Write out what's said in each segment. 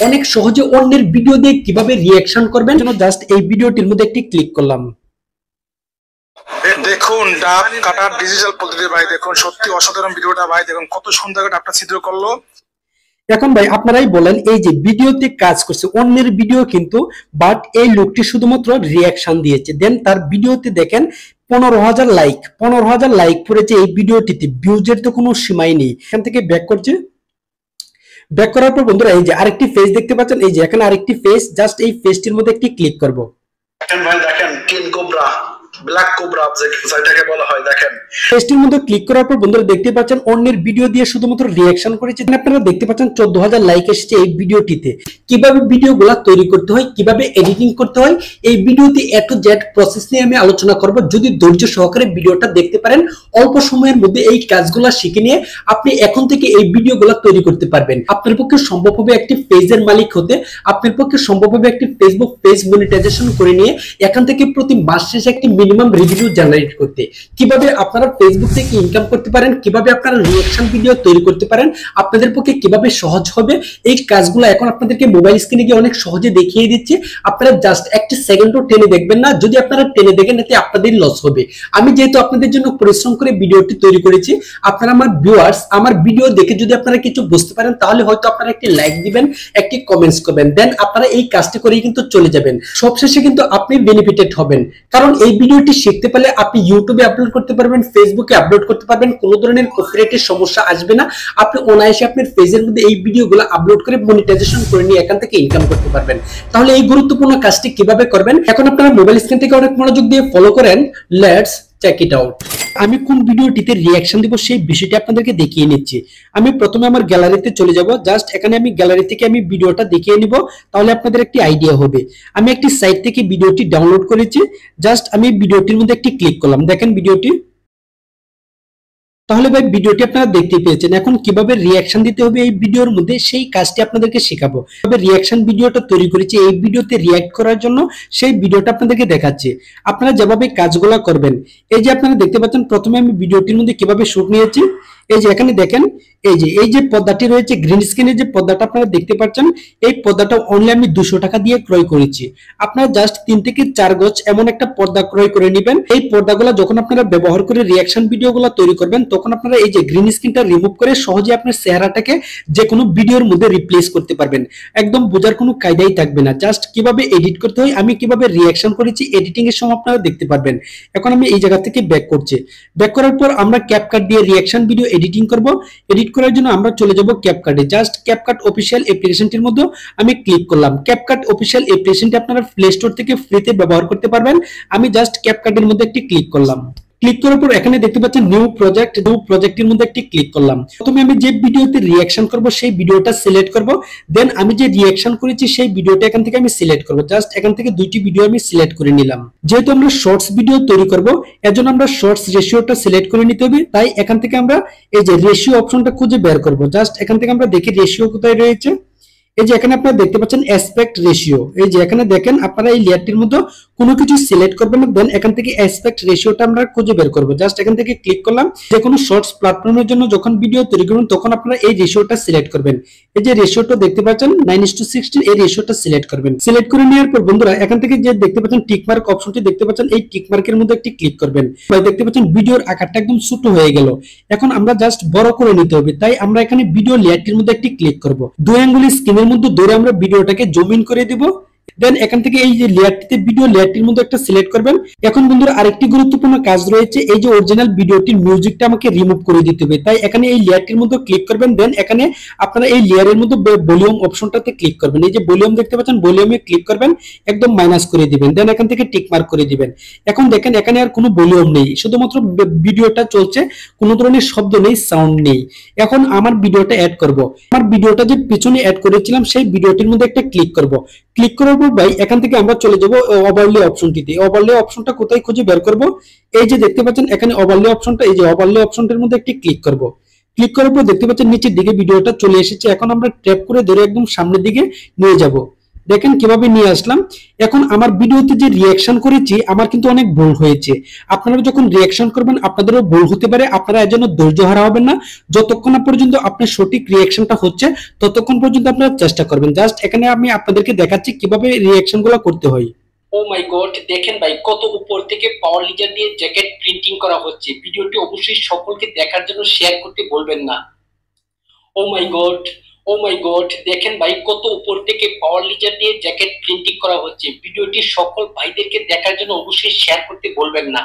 অনেক সহজে অন্যের ভিডিও দিয়ে কিভাবে রিঅ্যাকশন করবেন জন্য জাস্ট এই ভিডিওটির মধ্যে একটি ক্লিক করলাম। দেখুন ডাব কাটার ডিজিটাল পদ্ধতি ভাই, দেখুন সত্যি অসাধারণ ভিডিওটা ভাই, দেখুন কত সুন্দর করে ডাবটা ছিদ্র করলো। এখন ভাই আপনারাই বলেন, এই যে ভিডিওতে কাজ করছে অন্যের ভিডিও কিন্তু, বাট এই লোকটি শুধুমাত্র রিঅ্যাকশন দিয়েছে, দেন তার ভিডিওতে দেখেন 15,000 লাইক, 15,000 লাইক পড়েছে এই ভিডিওটিতে, ভিউজের তো কোনো সীমাই নেই। এখান থেকে ব্যাক করছে, ব্যাক করার পর বন্ধুরা এই যে আরেকটি ফেস দেখতে পাচ্ছেন, এই যে এখানে আরেকটি ফেস, জাস্ট এই ফেসটির মধ্যে একটি ক্লিক করব। দেখেন ভাই, দেখেন কিং কোবরা, ব্ল্যাক কোবরা যেটাকে বলা হয়, দেখেন ফেসটির মধ্যে ক্লিক করার পর বন্ধুরা দেখতে পাচ্ছেন অন্যের ভিডিও দিয়ে শুধুমাত্র রিঅ্যাকশন করেছে। আপনারা দেখতে পাচ্ছেন 14,000 লাইক এসেছে এই ভিডিওটিতে। কিভাবে ভিডিওগুলো তৈরি করতে হয়, কিভাবে এডিটিং করতে হয়, এই ভিডিওতে এ টু জেড প্রসেস নিয়ে আমি আলোচনা করব। যদি ধৈর্য সহকারে ভিডিওটা দেখতে পারেন, অল্প সময়ের মধ্যে এই কাজগুলো শিখে নিয়ে আপনি এখন থেকে এই ভিডিওগুলো তৈরি করতে পারবেন। আপনার পক্ষে সম্ভব হবে একটি পেজের মালিক হতে, আপনার পক্ষে সম্ভব হবে একটি ফেসবুক পেজ মনিটাইজেশন করে নিয়ে এখান থেকে প্রতি মাস শেষে একটি মিনিমাম রেভিনিউ জেনারেট করতে। কিভাবে আপনারা ফেসবুক থেকে ইনকাম করতে পারেন, কিভাবে আপনারা রিঅ্যাকশন ভিডিও তৈরি করতে পারেন, আপনাদের পক্ষে কিভাবে সহজ হবে, এই কাজগুলো এখন আপনাদেরকে মোবাইল স্ক্রিনে গিয়ে অনেক সহজে দেখিয়ে দিচ্ছি। আপনারা জাস্ট একটি সেকেন্ডও টেনে দেখবেন না, যদি আপনারা টেনে দেখেন এতে আপনাদের লস হবে। আমি যেহেতু আপনাদের জন্য পরিশ্রম করে ভিডিওটি তৈরি করেছি, আপনারা আমার ভিউয়ার্স আমার ভিডিও দেখে যদি আপনারা কিছু বুঝতে পারেন, তাহলে হয়তো আপনারা একটি লাইক দিবেন, একটি কমেন্টস করবেন, দেন আপনারা এই কাজটি করেই কিন্তু চলে যাবেন। সবশেষে কিন্তু আপনি বেনিফিটেড হবেন, কারণ এই ভিডিওটি শিখতে পারলে আপনি ইউটিউবে আপলোড করতে পারবেন, ফেসবুকে আপলোড করতে পারবেন, কোনো ধরনের কপিরাইটের সমস্যা আসবে না। আপনি অনায়াসে আপনার পেজের মধ্যে এই ভিডিওগুলো আপলোড করে মনিটাইজেশন করে নিয়ে এখান থেকে ইনকাম করতে পারবেন। তাহলে এই গুরুত্বপূর্ণ কাজটি কিভাবে করবেন এখন আপনারা মোবাইল স্ক্রিন থেকে অনেক মনোযোগ দিয়ে ফলো করেন। Let's check it out. আমি কোন ভিডিওটিতে রিঅ্যাকশন দিব সেই বিষয়টি আপনাদেরকে দেখিয়ে নিচ্ছি। আমি প্রথমে আমার গ্যালারিতে চলে যাব, জাস্ট এখানে আমি গ্যালারি থেকে আমি ভিডিওটা দেখিয়ে নিব, তাহলে আপনাদের একটি আইডিয়া হবে। আমি একটি সাইট থেকে ভিডিওটি ডাউনলোড করেছি, জাস্ট আমি ভিডিওটির মধ্যে একটি ক্লিক করলাম, দেখেন ভিডিওটি। তাহলে ভাই ভিডিওটি আপনারা দেখতে পেয়েছেন। এখন কিভাবে রিঅ্যাকশন দিতে হবে এই ভিডিওর মধ্যে সেই কাজটি আপনাদেরকে শেখাবো। কিভাবে রিঅ্যাকশন ভিডিওটা তৈরি করেছি এই ভিডিওতে রিঅ্যাক্ট করার জন্য, সেই ভিডিওটা আপনাদেরকে দেখাচ্ছি। আপনারা যেভাবে কাজগুলো করবেন, এই যে আপনারা দেখতে পাচ্ছেন প্রথমে আমি ভিডিওটির মধ্যে কিভাবে শুট নিয়েছি। এই যে এখানে দেখেন, এই যে পর্দাটি রয়েছে গ্রিন স্ক্রিনের যে পর্দাটা আপনারা দেখতে পাচ্ছেন, এই পর্দাটা অনলি আমি 200 টাকা দিয়ে ক্রয় করেছি। আপনারা জাস্ট 3 থেকে 4 গজ এমন একটা পর্দা ক্রয় করে নেবেন। এই পর্দাগুলো যখন আপনারা ব্যবহার করে রিঅ্যাকশন ভিডিওগুলো তৈরি করবেন, তখন আপনারা এই যে গ্রিন স্ক্রিনটা রিমুভ করে সহজে আপনার চেহারাটাকে যে কোনো ভিডিওর মধ্যে রিপ্লেস করতে পারবেন। একদম বোঝার কোনো কায়দাই থাকবে না। জাস্ট কিভাবে এডিট করতে হয়, আমি কিভাবে রিঅ্যাকশন করেছি এডিটিং এর সময় আপনারা দেখতে পারবেন। এখন আমি এই জায়গা থেকে ব্যাক করছি। ব্যাক করার পর আমরা ক্যাপকাট দিয়ে রিঅ্যাকশন ভিডিও এডিটিং করব। এডিট করার জন্য আমরা চলে যাব ক্যাপকাটে, জাস্ট ক্যাপকাট অফিসিয়াল অ্যাপ্লিকেশনটির মধ্যে আমি ক্লিক করলাম। ক্যাপকাট অফিসিয়াল অ্যাপ্লিকেশনটি আপনারা প্লে স্টোর থেকে ফ্রিতে ব্যবহার করতে পারবেন। আমি জাস্ট ক্যাপকাটের মধ্যে একটি ক্লিক করলাম। ক্লিক করার পর এখানে দেখতে পাচ্ছেন নিউ প্রজেক্টের মধ্যে একটি ক্লিক করলাম। প্রথমে আমি যে ভিডিওতে রিঅ্যাকশন করব সেই ভিডিওটা সিলেক্ট করব, দেন আমি যে রিঅ্যাকশন করেছি সেই ভিডিওটা এখান থেকে আমি সিলেক্ট করব। জাস্ট এখান থেকে দুইটি ভিডিও আমি সিলেক্ট করে নিলাম। যেহেতু আমরা শর্টস ভিডিও তৈরি করব, এজন্য আমরা শর্টস রেশিওটা সিলেক্ট করে নিতে হবে। তাই এখান থেকে আমরা এই যে রেশিও অপশনটা খুঁজে বের করব। জাস্ট এখান থেকে আমরা দেখি রেশিও কোথায় রয়েছে। এই যে এখানে আপনারা দেখতে পাচ্ছেন অ্যাসপেক্ট রেশিও। এই যে এখানে দেখেন আপনারা এই লেয়ারটির মধ্যে কোনো কিছু সিলেক্ট করবেন না, দেন এখান থেকে অ্যাসপেক্ট রেশিওটা আমরা খুঁজে বের করব। জাস্ট এখান থেকে ক্লিক করলাম। যে কোনো শর্টস প্ল্যাটফর্মের জন্য যখন ভিডিও তৈরি করবেন তখন আপনারা এই রেশিওটা সিলেক্ট করবেন। এই যে রেশিওটা দেখতে পাচ্ছেন 9:16, এই রেশিওটা সিলেক্ট করবেন। সিলেক্ট করে নেওয়ার পর বন্ধুরা এখান থেকে যে দেখতে পাচ্ছেন টিক মার্ক অপশনটি দেখতে পাচ্ছেন, এই টিক মার্কের মধ্যে একটি ক্লিক করবেন। ভাই দেখতে পাচ্ছেন ভিডিওর আকারটা একদম ছোট হয়ে গেল। এখন আমরা জাস্ট বড় করে নিতে হবে, তাই আমরা এখানে ভিডিও লেয়ারটির মধ্যে একটি ক্লিক করব। দুই আঙ্গুল স্ক্রিনের মধ্যে ধরে আমরা ভিডিওটাকে জুম ইন করে দিব। দেন এখান থেকে এই যে লেয়ারটিতে ভিডিও লেয়ারটির মধ্যে একটা সিলেক্ট করবেন। এখন বন্ধুরা আরেকটি গুরুত্বপূর্ণ কাজ রয়েছে, এই যে অরিজিনাল ভিডিওটির মিউজিকটা আমাকে রিমুভ করে দিতে হবে। তাই এখানে এই লেয়ারটির মধ্যে ক্লিক করবেন, দেন এখানে আপনারা এই লেয়ারের মধ্যে ভলিউম অপশনটাতে ক্লিক করবেন। এই যে ভলিউম দেখতে পাচ্ছেন, ভলিউমে ক্লিক করবেন, একদম মাইনাস করে দিবেন, দেন এখান থেকে টিক মার্ক করে দিবেন। এখন দেখেন এখানে আর কোনো ভলিউম নেই, শুধুমাত্র ভিডিওটা চলছে, কোনো ধরনের শব্দ নেই, সাউন্ড নেই। এখন আমার ভিডিওটা অ্যাড করব। আমার ভিডিওটা যে পিছনে অ্যাড করেছিলাম সেই ভিডিওটির মধ্যে একটা ক্লিক করব। ক্লিক করার পর ভাই এখান থেকে আমরা চলে যাব ওভারলে অপশনটিতে। ওভারলে অপশনটা কোথায় খুঁজে বের করব? এই যে দেখতে পাচ্ছেন এখানে ওভারলে অপশনটা, এই যে ওভারলে অপশনটার মধ্যে একটি ক্লিক করব। ক্লিক করার পর দেখতে পাচ্ছেন নিচের দিকে ভিডিওটা চলে এসেছে। এখন আমরা ট্যাপ করে ধরে একদম সামনের দিকে নিয়ে যাব। দেখেন কিভাবে নিয়ে আসলাম। এখন আমার ভিডিওতে যে রিয়াকশন করেছি আমার কিন্তু অনেক ভুল হয়েছে। আপনারা যখন রিয়াকশন করবেন আপনাদেরও ভুল হতে পারে, আপনারা এর জন্য ধৈর্য হারা হবেন না। যতক্ষণ না পর্যন্ত আপনার সঠিক রিয়াকশনটা হচ্ছে ততক্ষণ পর্যন্ত আপনারা চেষ্টা করবেন। জাস্ট এখানে আমি আপনাদেরকে দেখাচ্ছি কিভাবে রিয়াকশনগুলো করতে হয়। ও মাই গড, দেখেন ভাই কত উপর থেকে পাওয়ার লিজার দিয়ে জ্যাকেট প্রিন্টিং করা হচ্ছে। ভিডিওটি অবশ্যই সকলকে দেখার জন্য শেয়ার করতে বলবেন না। ও মাই গড, ও মাই গড, দেখেন ভাই কত উপর থেকে পাওয়ার লিজার দিয়ে জ্যাকেট প্রিন্টিং করা হচ্ছে। ভিডিওটি সকল ভাইদেরকে দেখার জন্য অবশ্যই শেয়ার করতে বলবেন না।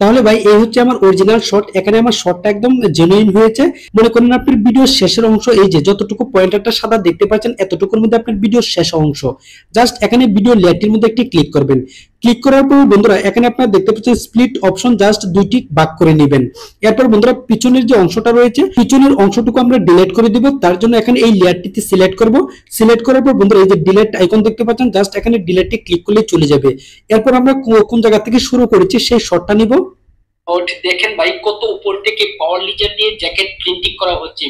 তাহলে ভাই এই হচ্ছে আমার অরিজিনাল শট। এখানে আমার শটটা একদম জেনুইন হয়েছে। মনে করেন আপনার ভিডিওর শেষের অংশ, এই যে যতটুকু পয়েন্টারটা সাদা দেখতে পাচ্ছেন এতটুকুর মধ্যে আপনার ভিডিওর শেষ অংশ। জাস্ট এখানে ভিডিও লেয়ারটির মধ্যে একটি ক্লিক করবেন। ক্লিক করার পর বন্ধুরা এখানে আপনারা দেখতে পাচ্ছেন স্প্লিট অপশন, জাস্ট দুইটি ভাগ করে নেবেন। এরপর বন্ধুরা পিছনের যে অংশটা রয়েছে পিছনের অংশটুকু আমরা ডিলিট করে দিব। তার জন্য এখানে এই লেয়ারটিতে সিলেক্ট করব। সিলেক্ট করার পর বন্ধুরা এই যে ডিলিট আইকন দেখতে পাচ্ছেন, জাস্ট এখানে ডিলিটে ক্লিক করলে চলে যাবে। এরপর আমরা কোন জায়গা থেকে শুরু করেছি সেই শটটা নিব। দেখেন ভাই কত উপর থেকে পাওয়ার লিজার দিয়ে জ্যাকেট প্রিন্টিং করা হচ্ছে।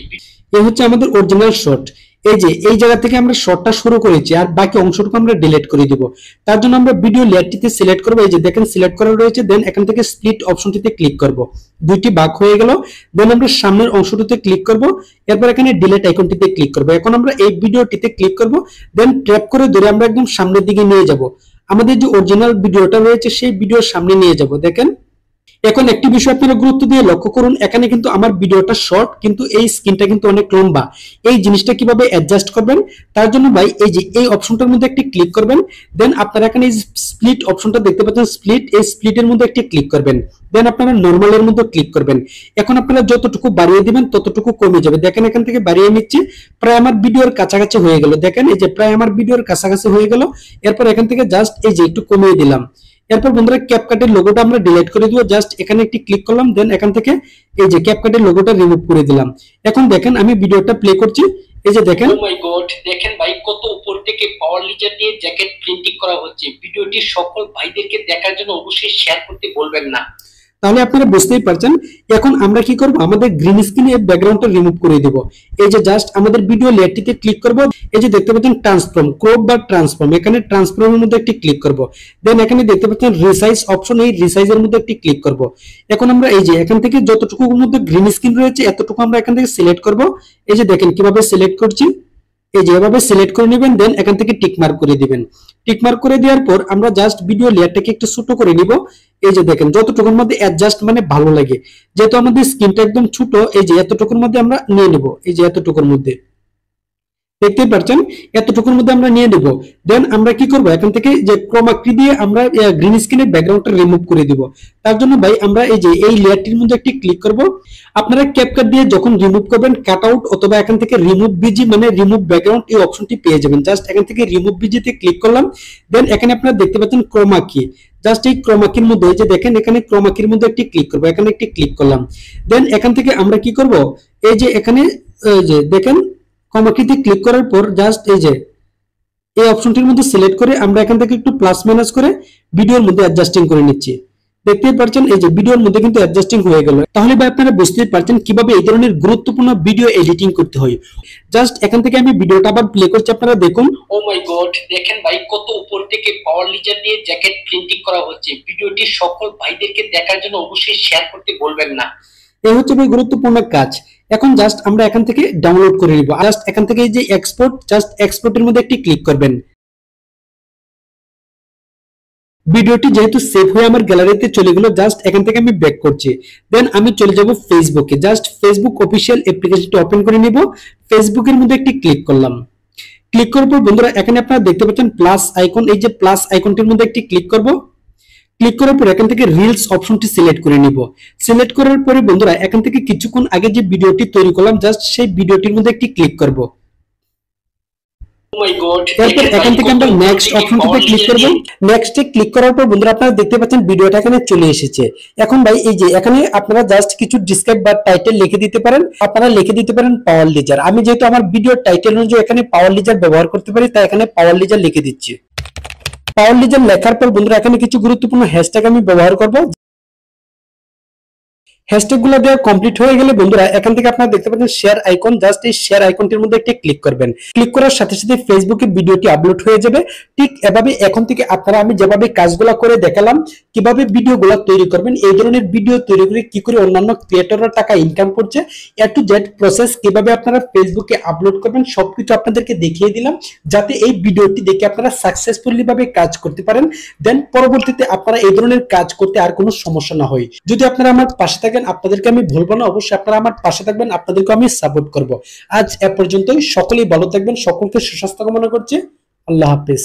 এই হচ্ছে আমাদের অরিজিনাল শট। এই যে এই জায়গা থেকে আমরা শটটা শুরু করেছি আর বাকি অংশটুকু আমরা ডিলিট করে দিব। তার জন্য আমরা ভিডিও লেয়ারটিতে সিলেক্ট করব। এই যে দেখেন সিলেক্ট করা রয়েছে, দেন এখান থেকে স্প্লিট অপশনটিতে ক্লিক করব। দুইটি ভাগ হয়ে গেল। দেন আমরা সামনের অংশটিতে ক্লিক করব। এরপর এখানে ডিলিট আইকনটিতে ক্লিক করব। এখন আমরা এই ভিডিওটিতে ক্লিক করব। দেন ট্র্যাপ করে ধরে আমরা একদম সামনের দিকে নিয়ে যাব। আমাদের যে অরিজিনাল ভিডিওটা রয়েছে সেই ভিডিওর সামনে নিয়ে যাব। দেখেন এখন একটি বিষয় আপনারা গুরুত্ব দিয়ে লক্ষ্য করুন, এখানে কিন্তু আমার ভিডিওটা শর্ট কিন্তু এই স্ক্রিনটা কিন্তু অনেক লম্বা। এই জিনিসটা কিভাবে অ্যাডজাস্ট করবেন, তার জন্য ভাই এই যে এই অপশনটার মধ্যে একটি ক্লিক করবেন। দেন আপনারা এখানে এই স্প্লিট অপশনটা দেখতে পাচ্ছেন, স্প্লিট, এই স্প্লিটের মধ্যে একটি ক্লিক করবেন। দেন আপনারা নরমালের মধ্যে ক্লিক করবেন। এখন আপনারা যতটুকু বাড়িয়ে দিবেন ততটুকু কমে যাবে। দেখেন এখান থেকে বাড়িয়ে নিচ্ছি, প্রায় আমার ভিডিওর কাছাকাছি হয়ে গেল। দেখেন এই যে প্রায় আমার ভিডিওর কাছাকাছি হয়ে গেল। এরপর এখান থেকে জাস্ট এই যে একটু কমিয়ে দিলাম। এরপর বন্ধুরা ক্যাপকাটের লোগোটা আমরা ডিলিট করে দিব। জাস্ট এখানে একটি ক্লিক করলাম। দেন এখান থেকে এই যে ক্যাপকাটের লোগোটা রিমুভ করে দিলাম। এখন দেখেন আমি ভিডিওটা প্লে করছি। এই যে দেখেন, ও মাই গড, দেখেন ভাই কত উপর থেকে পাওয়ার লিজার দিয়ে জ্যাকেট প্রিন্টিং করা হচ্ছে। ভিডিওটি সকল ভাইদেরকে দেখার জন্য অবশ্যই শেয়ার করতে বলবেন না। তাহলে আপনারা বুঝতেই পারছেন। এখন আমরা কি করব, আমাদের গ্রিন স্ক্রিনে ব্যাকগ্রাউন্ডটা রিমুভ করে দেব। এই যে জাস্ট আমাদের ভিডিও লেয়ারটিতে ক্লিক করব। এই যে দেখতে পাচ্ছেন ট্রান্সফর্ম, ক্রপ বা ট্রান্সফর্ম, এখানে ট্রান্সফর্মের মধ্যে একটি ক্লিক করব। দেন এখানে দেখতে পাচ্ছেন রিসাইজ অপশন, এই রিসাইজের মধ্যে একটি ক্লিক করব। এখন আমরা এই যে এখান থেকে যতটুকুর মধ্যে গ্রিন স্ক্রিন রয়েছে এতটুকু আমরা এখান থেকে সিলেক্ট করব। এই যে দেখেন কিভাবে সিলেক্ট করছি, এই যে এভাবে সিলেক্ট করে নেবেন। দেন এখান থেকে টিক মার্ক করে দিবেন। টিক মার্ক করে দেওয়ার পর আমরা জাস্ট ভিডিও লেয়ারটাকে একটু ছোট করে নিব। এই যে দেখেন যতটুকুর মধ্যে অ্যাডজাস্ট মানে ভালো লাগে, যেহেতু আমাদের স্ক্রিনটা একদম ছোট, এই যে এতটুকুর মধ্যে আমরা নিয়ে নেব। এই যে এতটুকুর মধ্যে দেখতেই পাচ্ছেন, এতটুকুর মধ্যে আমরা নিয়ে নেব। দেন আমরা কি করব, এখান থেকে যে ক্রোমা কি দিয়ে আমরা গ্রিন স্ক্রিনের ব্যাকগ্রাউন্ডটা রিমুভ করে দিব। তার জন্য ভাই আমরা এই যে এই লেয়ারটির মধ্যে একটি ক্লিক করব। আপনারা ক্যাপকাট দিয়ে যখন রিমুভ করবেন কাট আউট অথবা এখান থেকে রিমুভ বিজি মানে রিমুভ ব্যাকগ্রাউন্ড এই অপশনটি পেয়ে যাবেন। জাস্ট এখান থেকে রিমুভ বিজিতে ক্লিক করলাম। দেন এখানে আপনারা দেখতে পাচ্ছেন ক্রোমা কি, জাস্ট এই ক্রোমা কির মধ্যে এই যে দেখেন এখানে ক্রোমা কির মধ্যে একটি ক্লিক করব। এখানে একটি ক্লিক করলাম। দেন এখান থেকে আমরা কি করব, এই যে এখানে এই যে দেখেন ক্রোমাকিতে ক্লিক করার পর জাস্ট এই যে এই অপশনটির মধ্যে সিলেক্ট করে আমরা এখান থেকে একটু প্লাস মাইনাস করে ভিডিওর মধ্যে অ্যাডজাস্টিং করে নিচ্ছি। দেখতেই পাচ্ছেন এই যে ভিডিওর মধ্যে কিন্তু অ্যাডজাস্টিং হয়ে গেল। তাহলে ভাই আপনারা বুঝতেই পারছেন কিভাবে এই ধরনের গুরুত্বপূর্ণ ভিডিও এডিটিং করতে হয়। জাস্ট এখান থেকে আমি ভিডিওটা আবার প্লে করছি, আপনারা দেখুন। ও মাই গড, দেখেন ভাই কত উপর থেকে পাওয়ার লিজার দিয়ে জ্যাকেট প্রিন্টিং করা হচ্ছে। ভিডিওটি সকল ভাইদেরকে দেখার জন্য অবশ্যই শেয়ার করতে বলবেন না। এই হচ্ছে ভাই গুরুত্বপূর্ণ কাজ। এখন জাস্ট আমরা এখান থেকে ডাউনলোড করে নিব। জাস্ট এখান থেকে এই যে এক্সপোর্ট, জাস্ট এক্সপোর্টের মধ্যে একটি ক্লিক করবেন। ভিডিওটি যেহেতু সেভ হয়ে আমার গ্যালারিতে চলে গেল, জাস্ট এখান থেকে আমি ব্যাক করছি। দেন আমি চলে যাব ফেসবুকে। জাস্ট ফেসবুক অফিসিয়াল অ্যাপ্লিকেশনটি ওপেন করে নিব। ফেসবুকের মধ্যে একটি ক্লিক করলাম। ক্লিক করার পর বন্ধুরা এখানে আপনারা দেখতে পাচ্ছেন প্লাস আইকন, এই যে প্লাস আইকনটির মধ্যে একটি ক্লিক করব। ক্লিক করার পর এখান থেকে রিলস অপশনটি সিলেক্ট করে নিব। সিলেক্ট করার পরে বন্ধুরা এখান থেকে কিছুক্ষণ আগে যে ভিডিওটি তৈরি করলাম জাস্ট সেই ভিডিওটির মধ্যে একটি ক্লিক করব। এরপর এখান থেকে আমরা নেক্সট অপশনটিতে ক্লিক করব। নেক্সটে ক্লিক করার পর বন্ধুরা আপনারা দেখতে পাচ্ছেন ভিডিওটা এখানে চলে এসেছে। এখন ভাই এই যে এখানে আপনারা জাস্ট কিছু ডেসক্রাইব বা টাইটেল লিখে দিতে পারেন। আপনারা লিখে দিতে পারেন পাওয়ার লিজার। আমি যেহেতু আমার ভিডিও টাইটেল অনুযায়ী এখানে পাওয়ার লিজার ব্যবহার করতে পারি তাই এখানে পাওয়ার লিজার লিখে দিচ্ছি। পাওয়ার লিজার লেখার পর বন্ধুরা এখানে কিছু গুরুত্বপূর্ণ হ্যাশট্যাগ আমি ব্যবহার করব। হ্যাশট্যাগ গুলো দেওয়া কমপ্লিট হয়ে গেলে বন্ধুরা এখান থেকে আপনারা দেখতে পাচ্ছেন শেয়ার আইকন, জাস্ট এই শেয়ার আইকনটির মধ্যে একটা ক্লিক করবেন। ক্লিক করার সাথে সাথে ফেসবুকে ভিডিওটি আপলোড হয়ে যাবে। ঠিক এভাবে এখন থেকে আপনারা আমি যেভাবে কাজগুলো করে দেখালাম কিভাবে ভিডিওগুলো তৈরি করবেন, এই ধরনের ভিডিও তৈরি করে কি করে অন্যান্য ক্রিয়েটররা টাকা ইনকাম করছে, এ টু জেড প্রসেস কিভাবে আপনারা ফেসবুকে আপলোড করবেন সবকিছু আপনাদেরকে দেখিয়ে দিলাম, যাতে এই ভিডিওটি দেখে আপনারা সাকসেসফুলি ভাবে কাজ করতে পারেন। দেন পরবর্তীতে আপনারা এই ধরনের কাজ করতে আর কোনো সমস্যা না হয়। যদি আপনারা আমার পাশে থাকেন আপনাদেরকে আমি ভুলবো না, অবশ্যই আপনারা আমার পাশে থাকবেন, আপনাদেরকে আমি সাপোর্ট করব। আজ এ পর্যন্তই, সকলেই ভালো থাকবেন, সকলকে সুস্বাস্থ্য কামনা করছি। আল্লাহ হাফেজ।